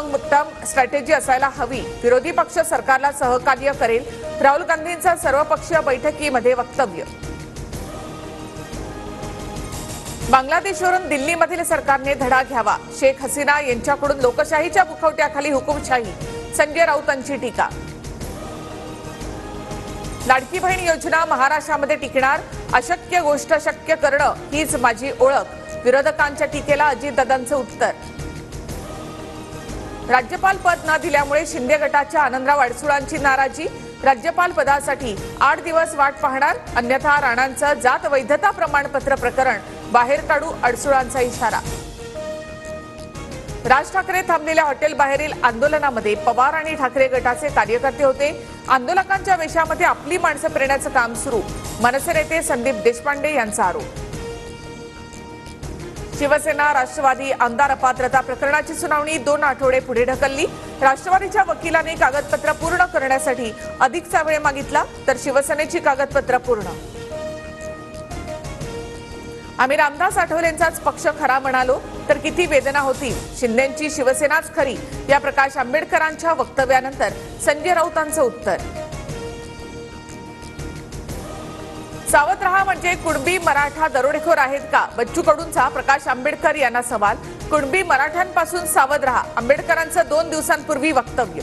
Long term strategy असायला हवी। विरोधी पक्ष सरकारला सहकार्य करेल, राहुल गांधींचं सर्वपक्षीय बैठकीमध्ये वक्तव्य। बांगलादेशवरून दिल्लीमधील सरकारने धडा घ्यावा, शेख हसीना यांच्याकडून लोकशाहीच्या मुखवट्याखाली हुकुमशाही, संजय राऊतांची टीका। लाडकी बहीण योजना महाराष्ट्रामध्ये टिकणार, अशक्य गोष्ट शक्य करणं हीच माझी ओळख, विरोधकांच्या टीकेला अजितदादांचं उत्तर। राज्यपाल पद न दिल्यामुळे शिंदे गटाच्या आनंदराव अडसुळांची नाराजी, राज्यपाल पदासाठी 8 दिवस वाट पाहणार, अन्यथा राणांचं जात वैधता प्रमाणपत्र प्रकरण बाहेर काढू, अडसुळांचा इशारा। राज ठाकरे थांबलेल्या हॉटेल बाहेरील आंदोलनामध्ये पवार आणि ठाकरे गटाचे कार्यकर्ते होते। आंदोलकांच्या वेशामध्ये आपली माणसं पेरण्याचं काम सुरू, मनसे नेते संदीप देशपांडे यांचा आरोप। शिवसेना राष्ट्रवादी आमदार अपात्रता प्रकरणाची सुनावणी 2 आठवडे पुढे ढकलली। राष्ट्रवादीच्या वकिलांनी कागदपत्र पूर्ण करण्यासाठी अधिकचा वेळ मागितला, तर शिवसेनेची कागदपत्र पूर्ण। आम्ही रामदास आठवलेंचाच पक्ष खरा म्हणालो तर किती वेदना होती, शिंदेंची शिवसेनाच खरी, या प्रकाश आंबेडकरांच्या वक्तव्यानंतर संजय राऊतांचं उत्तर। सावध रहा म्हणजे कुणबी मराठा दरोडेखोर आहेत का, बच्चू कडूंचा प्रकाश आंबेडकर यांना सवाल। कुणबी मराठ्यांपासून सावध रहा, आंबेडकरांचं 2 दिवसांपूर्वी वक्तव्य।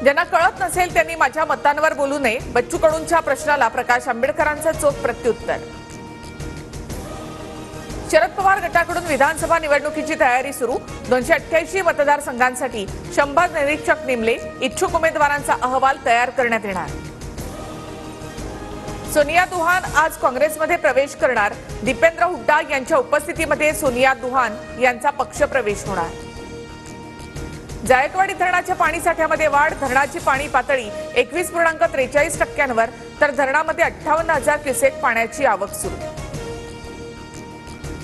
ज्यांना कळत नसेल त्यांनी माझ्या मतांवर बोलू नये, बच्चू कडूंच्या प्रश्नाला प्रकाश आंबेडकरांचं चोख प्रत्युत्तर। शरद पवार गटाकडून विधानसभा निवडणुकीची तयारी सुरू, 288 मतदारसंघांसाठी 100 निरीक्षक नेमले, इच्छुक उमेदवारांचा अहवाल तयार करण्यात येणार। सोनिया दुहान आज काँग्रेसमध्ये प्रवेश करणार, दीपेंद्र हुड्डा यांच्या उपस्थितीमध्ये सोनिया दुहान यांचा पक्षप्रवेश होणार। जायकवाडी धरणाच्या पाणीसाठ्यामध्ये वाढ, धरणाची पाणी पातळी 21.43%वर, तर धरणामध्ये 58,000 क्युसेक पाण्याची आवक सुरू।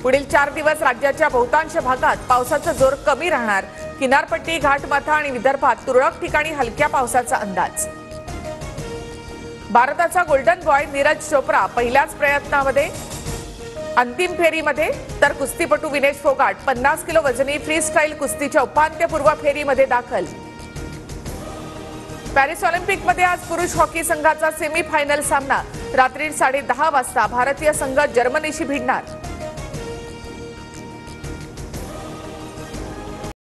पुढील 4 दिवस राज्याच्या बहुतांश भागात पावसाचा जोर कमी राहणार, किनारपट्टी, घाटमाथा आणि विदर्भात तुरळक ठिकाणी हलक्या पावसाचा अंदाज। भारताचा गोल्डन बॉय नीरज चोप्रा पहिल्याच प्रयत्नामध्ये अंतिम फेरीमध्ये, तर कुस्तीपटू विनेश फोगाट 50 किलो वजनी फ्री स्टाईल कुस्तीच्या उपांत्यपूर्व फेरीमध्ये दाखल। पॅरिस ऑलिम्पिकमध्ये आज पुरुष हॉकी संघाचा सेमीफायनल सामना रात्री 10:30 वाजता भारतीय संघ जर्मनीशी भिडणार।